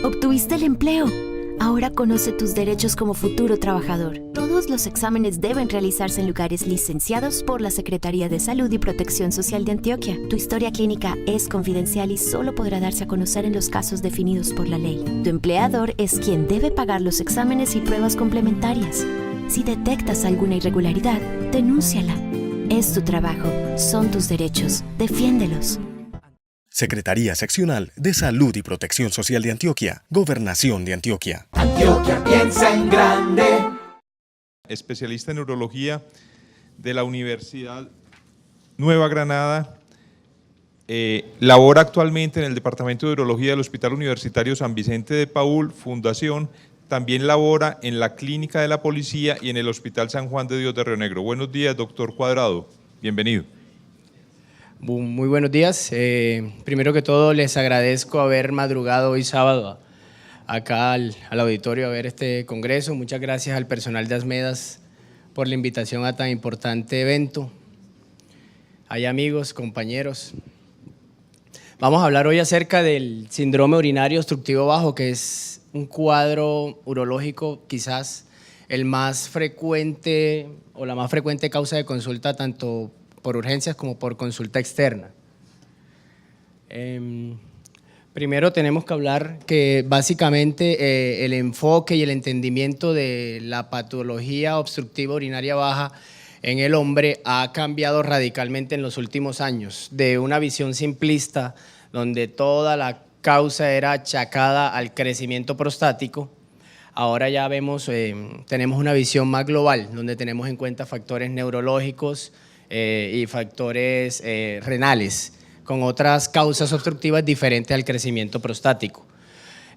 Obtuviste el empleo. Ahora conoce tus derechos como futuro trabajador. Todos los exámenes deben realizarse en lugares licenciados por la Secretaría de Salud y Protección Social de Antioquia. Tu historia clínica es confidencial y solo podrá darse a conocer en los casos definidos por la ley. Tu empleador es quien debe pagar los exámenes y pruebas complementarias. Si detectas alguna irregularidad, denúnciala. Es tu trabajo, son tus derechos. Defiéndelos. Secretaría Seccional de Salud y Protección Social de Antioquia, Gobernación de Antioquia. Antioquia piensa en grande. Especialista en neurología de la Universidad Nueva Granada, labora actualmente en el Departamento de Urología del Hospital Universitario San Vicente de Paúl, Fundación. También labora en la Clínica de la Policía y en el Hospital San Juan de Dios de Río Negro. Buenos días, doctor Cuadrado. Bienvenido. Muy buenos días. Primero que todo, les agradezco haber madrugado hoy sábado acá al auditorio a ver este congreso. Muchas gracias al personal de Asmedas por la invitación a tan importante evento. Hay amigos, compañeros. Vamos a hablar hoy acerca del síndrome urinario obstructivo bajo, que es un cuadro urológico quizás el más frecuente o la más frecuente causa de consulta tanto por urgencias como por consulta externa. Primero tenemos que hablar que básicamente el enfoque y el entendimiento de la patología obstructiva urinaria baja en el hombre ha cambiado radicalmente en los últimos años, de una visión simplista donde toda la causa era achacada al crecimiento prostático. Ahora ya vemos, tenemos una visión más global, donde tenemos en cuenta factores neurológicos y factores renales, con otras causas obstructivas diferentes al crecimiento prostático.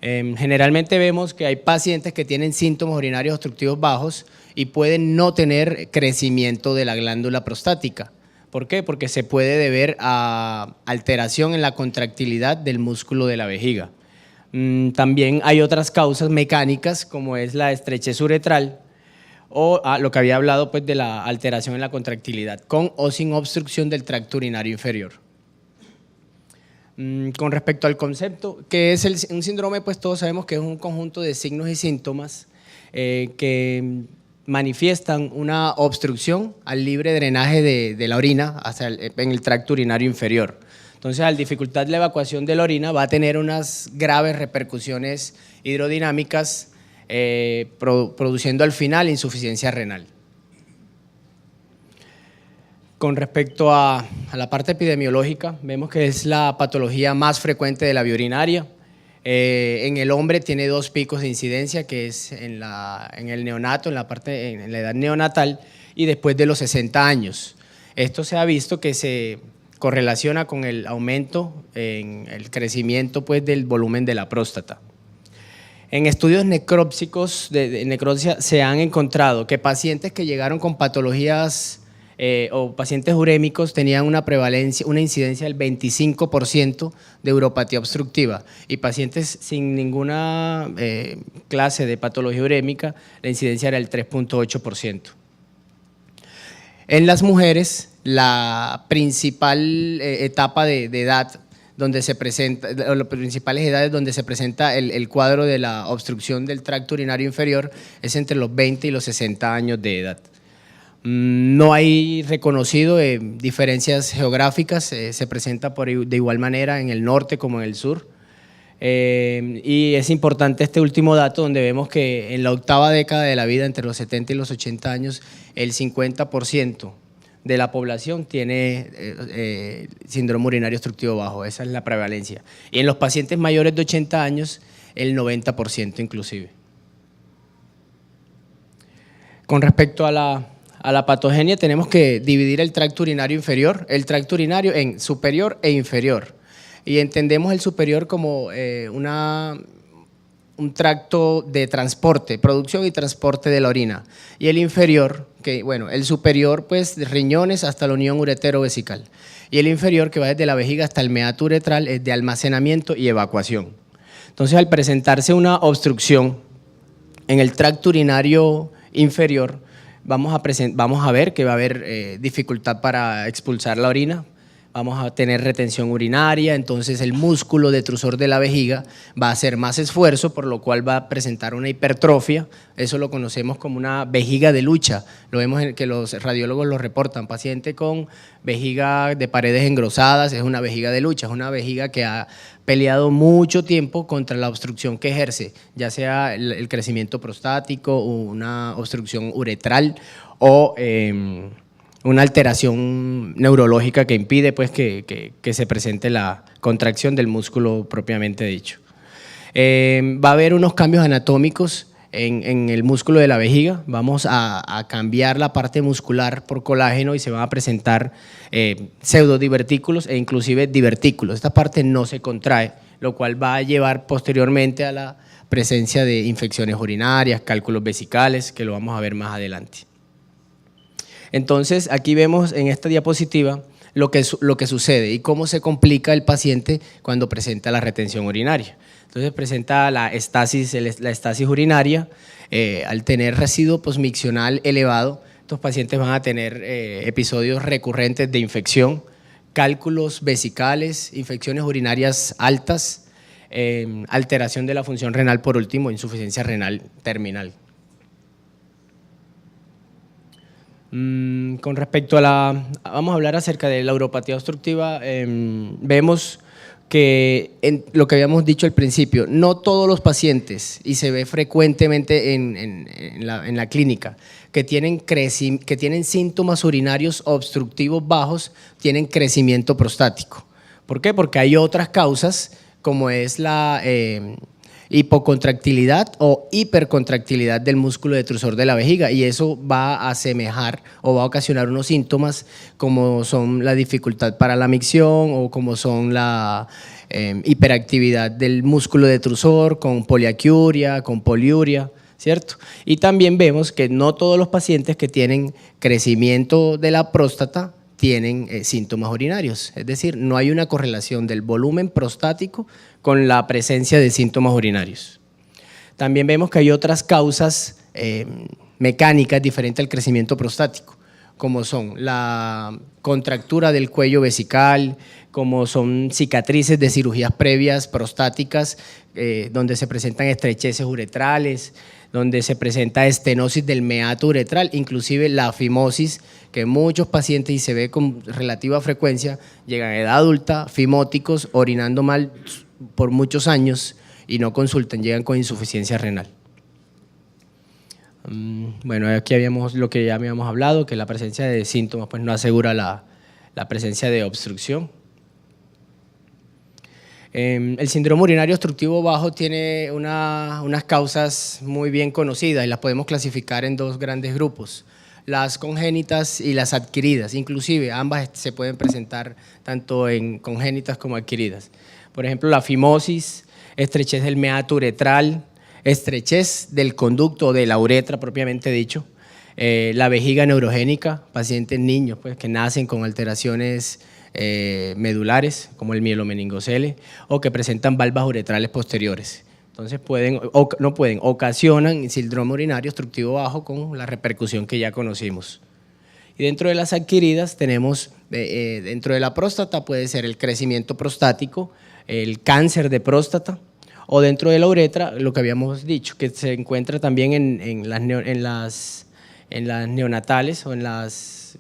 Generalmente vemos que hay pacientes que tienen síntomas urinarios obstructivos bajos y pueden no tener crecimiento de la glándula prostática. ¿Por qué? Porque se puede deber a alteración en la contractilidad del músculo de la vejiga. También hay otras causas mecánicas, como es la estrechez uretral, o lo que había hablado pues, de la alteración en la contractilidad, con o sin obstrucción del tracto urinario inferior. Con respecto al concepto, ¿qué es un síndrome? Pues todos sabemos que es un conjunto de signos y síntomas que manifiestan una obstrucción al libre drenaje de la orina en el tracto urinario inferior. Entonces, al dificultar la evacuación de la orina va a tener unas graves repercusiones hidrodinámicas, produciendo al final insuficiencia renal. Con respecto a la parte epidemiológica, vemos que es la patología más frecuente de la vía urinaria. En el hombre tiene 2 picos de incidencia, que es en el neonato, en la edad neonatal y después de los 60 años. Esto se ha visto que se correlaciona con el aumento en el crecimiento pues, del volumen de la próstata. En estudios necrópsicos de necropsia se han encontrado que pacientes que llegaron con patologías o pacientes urémicos tenían una prevalencia, una incidencia del 25% de uropatía obstructiva, y pacientes sin ninguna clase de patología urémica la incidencia era el 3.8%. En las mujeres, la principal etapa de edad donde se presenta, o las principales edades donde se presenta el cuadro de la obstrucción del tracto urinario inferior es entre los 20 y los 60 años de edad. No hay reconocido diferencias geográficas, se presenta de igual manera en el norte como en el sur. Y es importante este último dato donde vemos que en la octava década de la vida, entre los 70 y los 80 años, el 50% de la población tiene síndrome urinario obstructivo bajo, esa es la prevalencia. Y en los pacientes mayores de 80 años, el 90% inclusive. Con respecto a la patogenia, tenemos que dividir el tracto urinario inferior, el tracto urinario en superior e inferior. Y entendemos el superior como un tracto de transporte, producción y transporte de la orina. Y el inferior, que bueno, el superior pues de riñones hasta la unión uretero-vesical. Y el inferior, que va desde la vejiga hasta el meato uretral, es de almacenamiento y evacuación. Entonces, al presentarse una obstrucción en el tracto urinario inferior, vamos a ver que va a haber dificultad para expulsar la orina, vamos a tener retención urinaria, entonces el músculo detrusor de la vejiga va a hacer más esfuerzo, por lo cual va a presentar una hipertrofia. Eso lo conocemos como una vejiga de lucha, lo vemos en que los radiólogos lo reportan. Paciente con vejiga de paredes engrosadas es una vejiga de lucha, es una vejiga que ha peleado mucho tiempo contra la obstrucción que ejerce, ya sea el crecimiento prostático o una obstrucción uretral o una alteración neurológica que impide pues, que se presente la contracción del músculo propiamente dicho. Va a haber unos cambios anatómicos en el músculo de la vejiga, vamos a cambiar la parte muscular por colágeno y se van a presentar pseudodivertículos e inclusive divertículos. Esta parte no se contrae, lo cual va a llevar posteriormente a la presencia de infecciones urinarias, cálculos vesicales, que lo vamos a ver más adelante. Entonces, aquí vemos en esta diapositiva lo que sucede y cómo se complica el paciente cuando presenta la retención urinaria. Entonces presenta la estasis urinaria, al tener residuo posmiccional elevado, estos pacientes van a tener episodios recurrentes de infección, cálculos vesicales, infecciones urinarias altas, alteración de la función renal por último, insuficiencia renal terminal. Con respecto vamos a hablar acerca de la uropatía obstructiva, vemos que lo que habíamos dicho al principio, no todos los pacientes, y se ve frecuentemente en la clínica, que tienen síntomas urinarios obstructivos bajos, tienen crecimiento prostático. ¿Por qué? Porque hay otras causas, como es la hipocontractilidad o hipercontractilidad del músculo detrusor de la vejiga, y eso va a asemejar o va a ocasionar unos síntomas como son la dificultad para la micción o como son la hiperactividad del músculo detrusor con poliaquiuria, con poliuria, ¿cierto? Y también vemos que no todos los pacientes que tienen crecimiento de la próstata tienen síntomas urinarios, es decir, no hay una correlación del volumen prostático con la presencia de síntomas urinarios. También vemos que hay otras causas mecánicas diferentes al crecimiento prostático, como son la contractura del cuello vesical, como son cicatrices de cirugías previas prostáticas, donde se presentan estrecheces uretrales, donde se presenta estenosis del meato uretral, inclusive la fimosis, que muchos pacientes, y se ve con relativa frecuencia, llegan a edad adulta, fimóticos, orinando mal por muchos años y no consultan, llegan con insuficiencia renal. Bueno, aquí habíamos lo que ya habíamos hablado, que la presencia de síntomas pues, no asegura la presencia de obstrucción. El síndrome urinario obstructivo bajo tiene unas causas muy bien conocidas y las podemos clasificar en dos grandes grupos, las congénitas y las adquiridas, inclusive ambas se pueden presentar tanto en congénitas como adquiridas. Por ejemplo, la fimosis, estrechez del meato uretral, estrechez del conducto de la uretra propiamente dicho, la vejiga neurogénica, pacientes niños pues, que nacen con alteraciones medulares como el mielomeningocele o que presentan valvas uretrales posteriores. Entonces ocasionan síndrome urinario obstructivo bajo con la repercusión que ya conocimos. Y dentro de las adquiridas tenemos, dentro de la próstata puede ser el crecimiento prostático, el cáncer de próstata, o dentro de la uretra, lo que habíamos dicho, que se encuentra también en las neonatales o las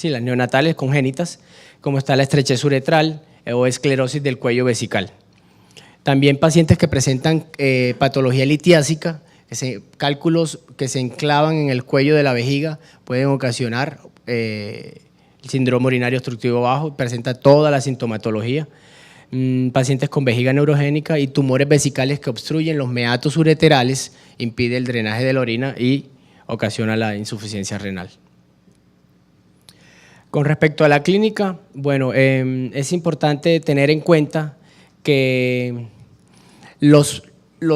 neonatales congénitas, como está la estrechez uretral o esclerosis del cuello vesical. También pacientes que presentan patología litiásica, cálculos que se enclavan en el cuello de la vejiga pueden ocasionar el síndrome urinario obstructivo bajo, presenta toda la sintomatología. Pacientes con vejiga neurogénica y tumores vesicales que obstruyen los meatos ureterales, impide el drenaje de la orina y ocasiona la insuficiencia renal. Con respecto a la clínica, bueno, es importante tener en cuenta que los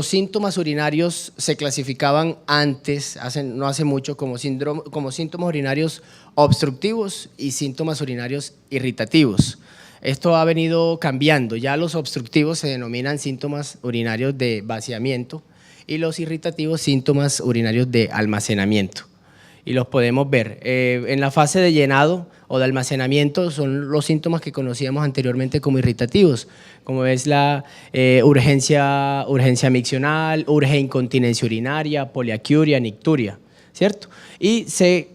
síntomas urinarios se clasificaban antes, no hace mucho, como síntomas urinarios obstructivos y síntomas urinarios irritativos. Esto ha venido cambiando, ya los obstructivos se denominan síntomas urinarios de vaciamiento y los irritativos síntomas urinarios de almacenamiento. y los podemos ver. En la fase de llenado o de almacenamiento son los síntomas que conocíamos anteriormente como irritativos, como es la urgencia miccional, urge incontinencia urinaria, poliaquiuria, nicturia, ¿cierto? Y se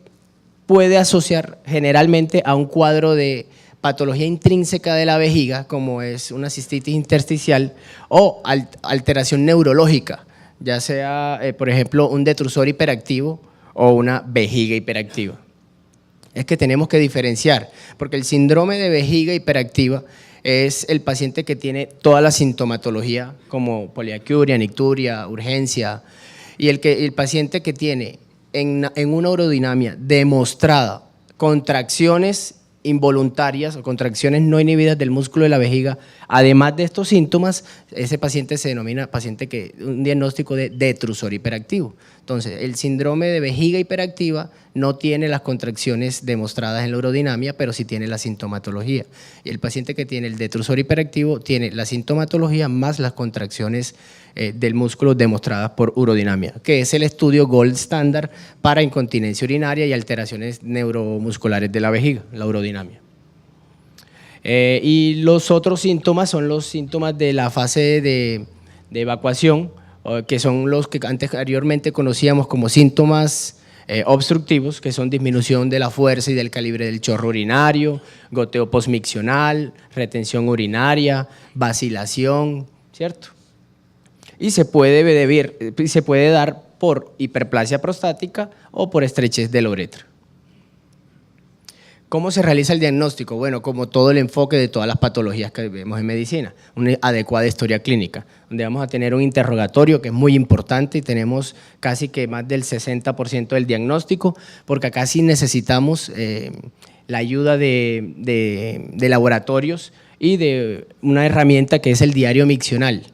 puede asociar generalmente a un cuadro de patología intrínseca de la vejiga, como es una cistitis intersticial o alteración neurológica, ya sea, por ejemplo, un detrusor hiperactivo o una vejiga hiperactiva. Es que tenemos que diferenciar, porque el síndrome de vejiga hiperactiva es el paciente que tiene toda la sintomatología, como poliaquiuria, nicturia, urgencia, y el paciente que tiene en una urodinamia demostrada contracciones involuntarias o contracciones no inhibidas del músculo de la vejiga, además de estos síntomas, ese paciente se denomina un diagnóstico de detrusor hiperactivo. Entonces, el síndrome de vejiga hiperactiva no tiene las contracciones demostradas en la urodinamia, pero sí tiene la sintomatología. Y el paciente que tiene el detrusor hiperactivo tiene la sintomatología más las contracciones del músculo demostradas por urodinamia, que es el estudio gold standard para incontinencia urinaria y alteraciones neuromusculares de la vejiga, la urodinamia. Y los otros síntomas son los síntomas de la fase de evacuación, que son los que anteriormente conocíamos como síntomas obstructivos, que son disminución de la fuerza y del calibre del chorro urinario, goteo postmiccional, retención urinaria, vacilación, ¿cierto? Y se puede dar por hiperplasia prostática o por estrechez de la uretra. ¿Cómo se realiza el diagnóstico? Bueno, como todo el enfoque de todas las patologías que vemos en medicina, una adecuada historia clínica, donde vamos a tener un interrogatorio que es muy importante y tenemos casi que más del 60% del diagnóstico, porque acá sí necesitamos la ayuda de laboratorios y de una herramienta que es el diario miccional.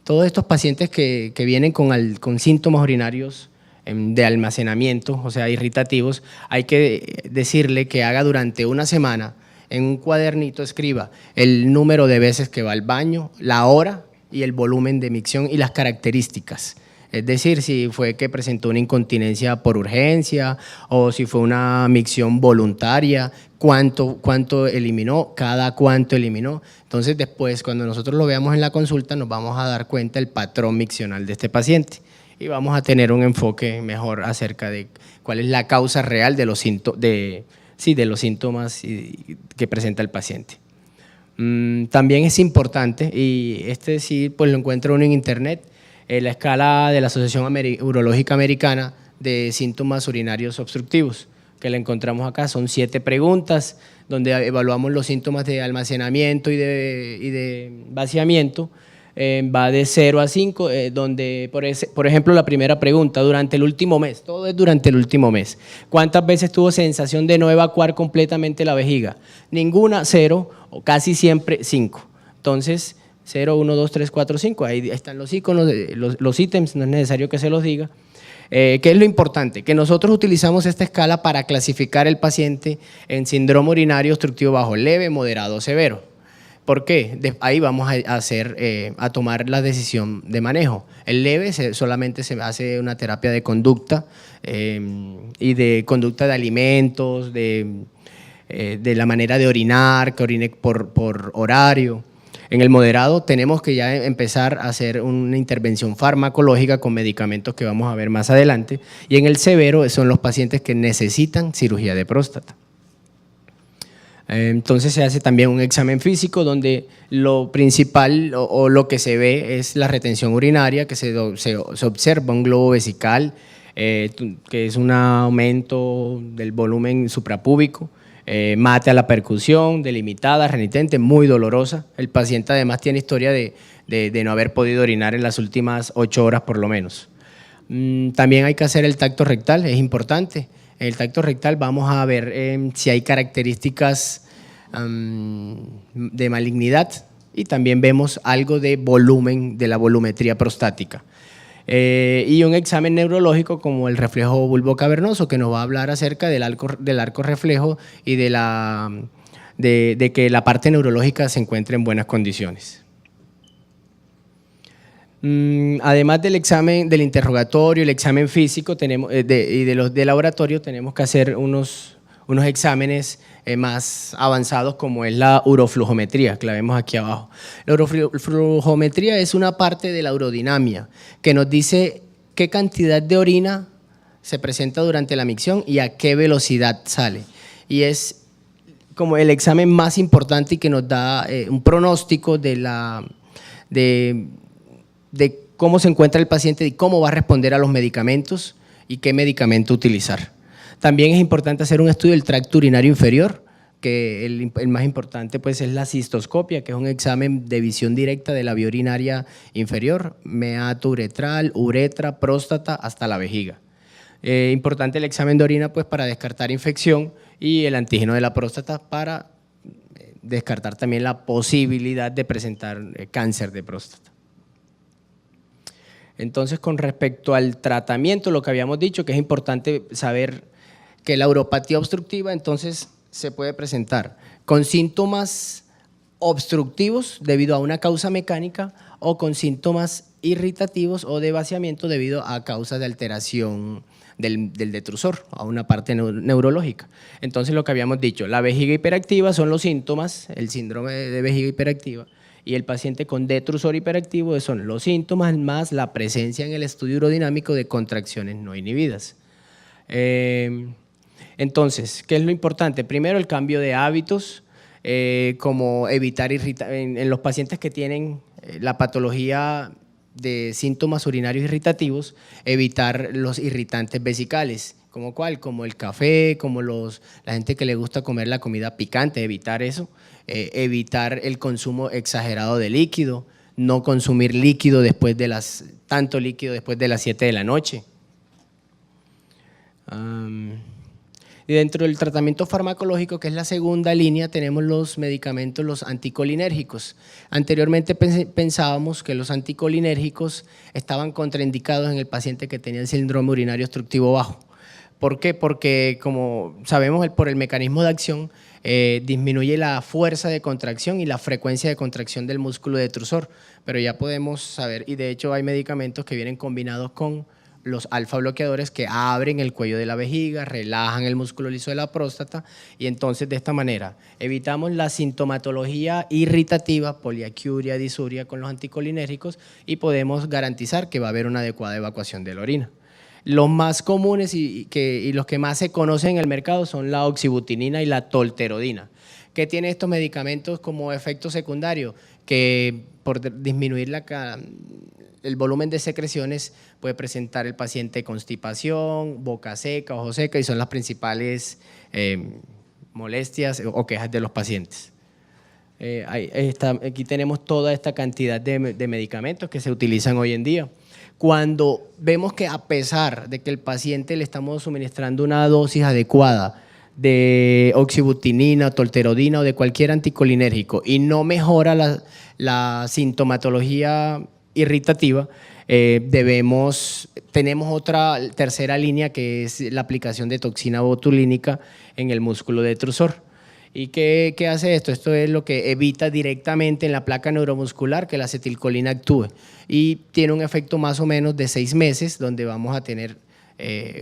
Todos estos pacientes que vienen con síntomas urinarios de almacenamiento, o sea, irritativos, hay que decirle que haga durante una semana, en un cuadernito escriba el número de veces que va al baño, la hora y el volumen de micción y las características. Es decir, si fue que presentó una incontinencia por urgencia o si fue una micción voluntaria, cuánto eliminó, cada cuánto eliminó. Entonces después, cuando nosotros lo veamos en la consulta, nos vamos a dar cuenta del patrón miccional de este paciente y vamos a tener un enfoque mejor acerca de cuál es la causa real de los síntomas que presenta el paciente. También es importante, y sí pues lo encuentra uno en internet, la escala de la Asociación Urológica Americana de síntomas urinarios obstructivos, que la encontramos acá. Son 7 preguntas donde evaluamos los síntomas de almacenamiento y de vaciamiento. Va de 0 a 5, donde, por ejemplo, la primera pregunta, durante el último mes, todo es durante el último mes. ¿Cuántas veces tuvo sensación de no evacuar completamente la vejiga? Ninguna, 0, o casi siempre 5. Entonces, 0, 1, 2, 3, 4, 5, ahí están los iconos, los ítems, no es necesario que se los diga. ¿Qué es lo importante? Que nosotros utilizamos esta escala para clasificar el paciente en síndrome urinario obstructivo bajo, leve, moderado o severo. ¿Por qué? Ahí vamos a tomar la decisión de manejo. El leve solamente se hace una terapia de conducta y de conducta de alimentos, de la manera de orinar, que orine por horario. En el moderado tenemos que ya empezar a hacer una intervención farmacológica con medicamentos que vamos a ver más adelante. Y en el severo son los pacientes que necesitan cirugía de próstata. Entonces se hace también un examen físico donde lo principal o lo que se ve es la retención urinaria, que se observa un globo vesical, que es un aumento del volumen suprapúbico, mate a la percusión, delimitada, renitente, muy dolorosa. El paciente además tiene historia de no haber podido orinar en las últimas 8 horas por lo menos. También hay que hacer el tacto rectal, es importante. En el tacto rectal vamos a ver si hay características de malignidad y también vemos algo de volumen, de la volumetría prostática. Y un examen neurológico como el reflejo bulbocavernoso, que nos va a hablar acerca del arco reflejo y de que la parte neurológica se encuentre en buenas condiciones. Además del examen, del interrogatorio, el examen físico tenemos, y de los de laboratorio, tenemos que hacer unos exámenes más avanzados, como es la uroflujometría, que la vemos aquí abajo. La uroflujometría es una parte de la urodinamia que nos dice qué cantidad de orina se presenta durante la micción y a qué velocidad sale. Y es como el examen más importante y que nos da un pronóstico de cómo se encuentra el paciente y cómo va a responder a los medicamentos y qué medicamento utilizar. También es importante hacer un estudio del tracto urinario inferior, que el más importante pues es la cistoscopia, que es un examen de visión directa de la vía urinaria inferior, meato uretral, uretra, próstata, hasta la vejiga. Importante el examen de orina pues para descartar infección y el antígeno de la próstata para descartar también la posibilidad de presentar cáncer de próstata. Entonces, con respecto al tratamiento, lo que habíamos dicho, que es importante saber que la uropatía obstructiva entonces se puede presentar con síntomas obstructivos debido a una causa mecánica o con síntomas irritativos o de vaciamiento debido a causa de alteración del detrusor, a una parte neurológica. Entonces, lo que habíamos dicho, la vejiga hiperactiva son los síntomas, el síndrome de vejiga hiperactiva, y el paciente con detrusor hiperactivo son los síntomas más la presencia en el estudio urodinámico de contracciones no inhibidas. Entonces, ¿qué es lo importante? Primero, el cambio de hábitos, como evitar en los pacientes que tienen la patología de síntomas urinarios irritativos, evitar los irritantes vesicales, ¿como cuál? Como el café, como la gente que le gusta comer la comida picante, evitar eso, evitar el consumo exagerado de líquido, no consumir líquido tanto líquido después de las 7 de la noche. Y dentro del tratamiento farmacológico, que es la segunda línea, tenemos los medicamentos, los anticolinérgicos. Anteriormente pensábamos que los anticolinérgicos estaban contraindicados en el paciente que tenía el síndrome urinario obstructivo bajo. ¿Por qué? Porque, como sabemos, por el mecanismo de acción, disminuye la fuerza de contracción y la frecuencia de contracción del músculo detrusor, pero ya podemos saber, y de hecho hay medicamentos que vienen combinados con los alfa bloqueadores que abren el cuello de la vejiga, relajan el músculo liso de la próstata, y entonces de esta manera evitamos la sintomatología irritativa, poliaquiuria, disuria con los anticolinérgicos, y podemos garantizar que va a haber una adecuada evacuación de la orina. Los más comunes y los que más se conocen en el mercado son la oxibutinina y la tolterodina. ¿Qué tienen estos medicamentos como efecto secundario? Que por disminuir el volumen de secreciones puede presentar el paciente constipación, boca seca, ojo seca, y son las principales molestias o quejas de los pacientes. Aquí tenemos toda esta cantidad de medicamentos que se utilizan hoy en día. Cuando vemos que, a pesar de que el paciente le estamos suministrando una dosis adecuada de oxibutinina, tolterodina o de cualquier anticolinérgico y no mejora la sintomatología irritativa, tenemos otra tercera línea, que es la aplicación de toxina botulínica en el músculo detrusor. ¿Y qué hace esto? Esto es lo que evita directamente en la placa neuromuscular que la acetilcolina actúe, y tiene un efecto más o menos de 6 meses, donde vamos a tener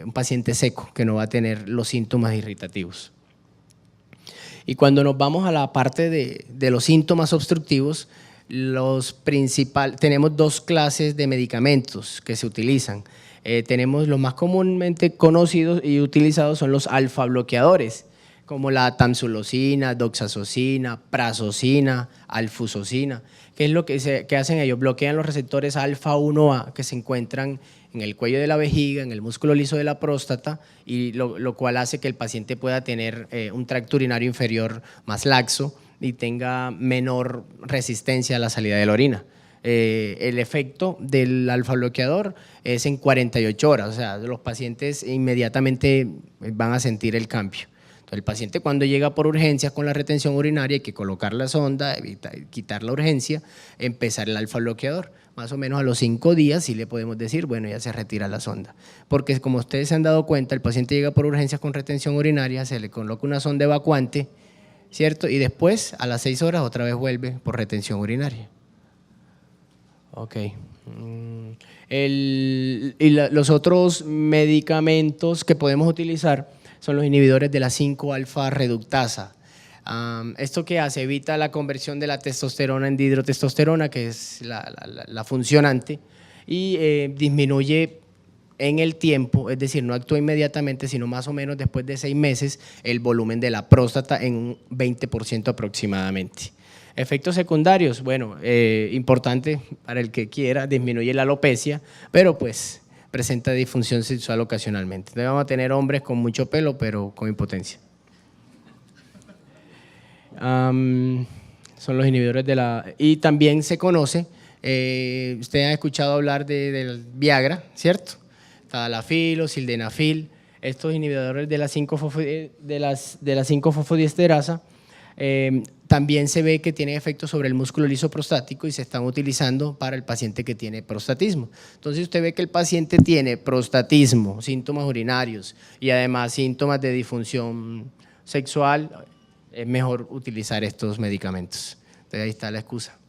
un paciente seco que no va a tener los síntomas irritativos. Y cuando nos vamos a la parte de los síntomas obstructivos, tenemos 2 clases de medicamentos que se utilizan. Tenemos los más comúnmente conocidos y utilizados son los alfa bloqueadores, como la tamsulosina, doxazosina, prazosina, alfusosina. ¿Qué es lo que hacen ellos? Bloquean los receptores alfa-1A que se encuentran en el cuello de la vejiga, en el músculo liso de la próstata, y lo cual hace que el paciente pueda tener un tracto urinario inferior más laxo y tenga menor resistencia a la salida de la orina. El efecto del alfa bloqueador es en 48 horas, o sea, los pacientes inmediatamente van a sentir el cambio. El paciente, cuando llega por urgencias con la retención urinaria, hay que colocar la sonda, quitar la urgencia, empezar el alfa bloqueador. Más o menos a los 5 días sí le podemos decir, bueno, ya se retira la sonda. Porque, como ustedes se han dado cuenta, el paciente llega por urgencias con retención urinaria, se le coloca una sonda evacuante, ¿cierto? Y después, a las 6 horas, otra vez vuelve por retención urinaria. Ok. Los otros medicamentos que podemos utilizar son los inhibidores de la 5-alfa reductasa. ¿Esto qué hace? Evita la conversión de la testosterona en dihidrotestosterona, que es la funcionante, y disminuye en el tiempo, es decir, no actúa inmediatamente, sino más o menos después de 6 meses, el volumen de la próstata en un 20% aproximadamente. Efectos secundarios, bueno, importante para el que quiera, disminuye la alopecia, pero pues presenta disfunción sexual ocasionalmente. Entonces vamos a tener hombres con mucho pelo, pero con impotencia. Son los inhibidores de la… Y también se conoce, usted ha escuchado hablar del Viagra, ¿cierto? Tadalafil o sildenafil, estos inhibidores de la 5-fosfodiesterasa, también se ve que tienen efectos sobre el músculo liso prostático y se están utilizando para el paciente que tiene prostatismo. Entonces usted ve que el paciente tiene prostatismo, síntomas urinarios y además síntomas de disfunción sexual, es mejor utilizar estos medicamentos. Entonces ahí está la excusa.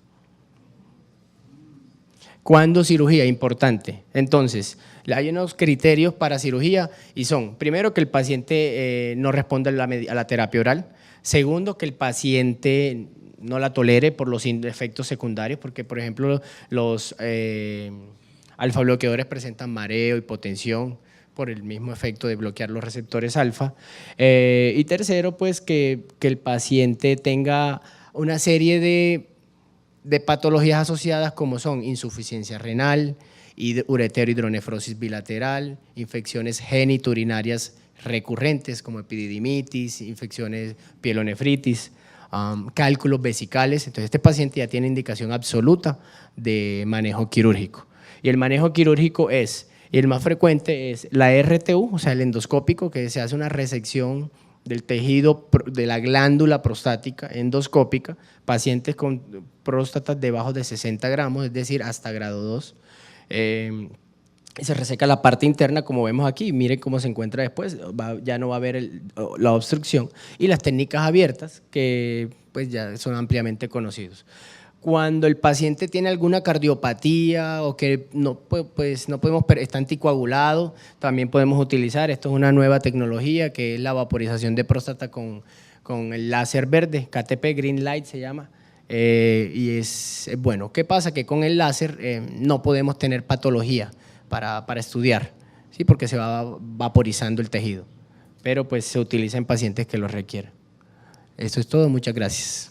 ¿Cuándo cirugía? Importante. Entonces, hay unos criterios para cirugía y son, primero, que el paciente no responda a la terapia oral. Segundo, que el paciente no la tolere por los efectos secundarios, porque, por ejemplo, los alfa-bloqueadores presentan mareo, hipotensión, por el mismo efecto de bloquear los receptores alfa. Y tercero, pues, que el paciente tenga una serie de patologías asociadas como son insuficiencia renal, ureterohidronefrosis bilateral, infecciones genitourinarias recurrentes como epididimitis, infecciones pielonefritis, cálculos vesicales. Entonces este paciente ya tiene indicación absoluta de manejo quirúrgico. Y el manejo quirúrgico es, y el más frecuente es la RTU, o sea el endoscópico, que se hace una resección del tejido de la glándula prostática endoscópica, pacientes con próstatas debajo de 60 gramos, es decir, hasta grado 2. Se reseca la parte interna, como vemos aquí, miren cómo se encuentra después, ya no va a haber la obstrucción. Y las técnicas abiertas, que pues ya son ampliamente conocidos. Cuando el paciente tiene alguna cardiopatía o que no podemos, está anticoagulado, también podemos utilizar, esto es una nueva tecnología que es la vaporización de próstata con el láser verde, KTP, Green Light se llama, y es bueno. ¿Qué pasa? Que con el láser no podemos tener patología para estudiar, ¿sí? Porque se va vaporizando el tejido, pero pues se utiliza en pacientes que lo requieran. Esto es todo, muchas gracias.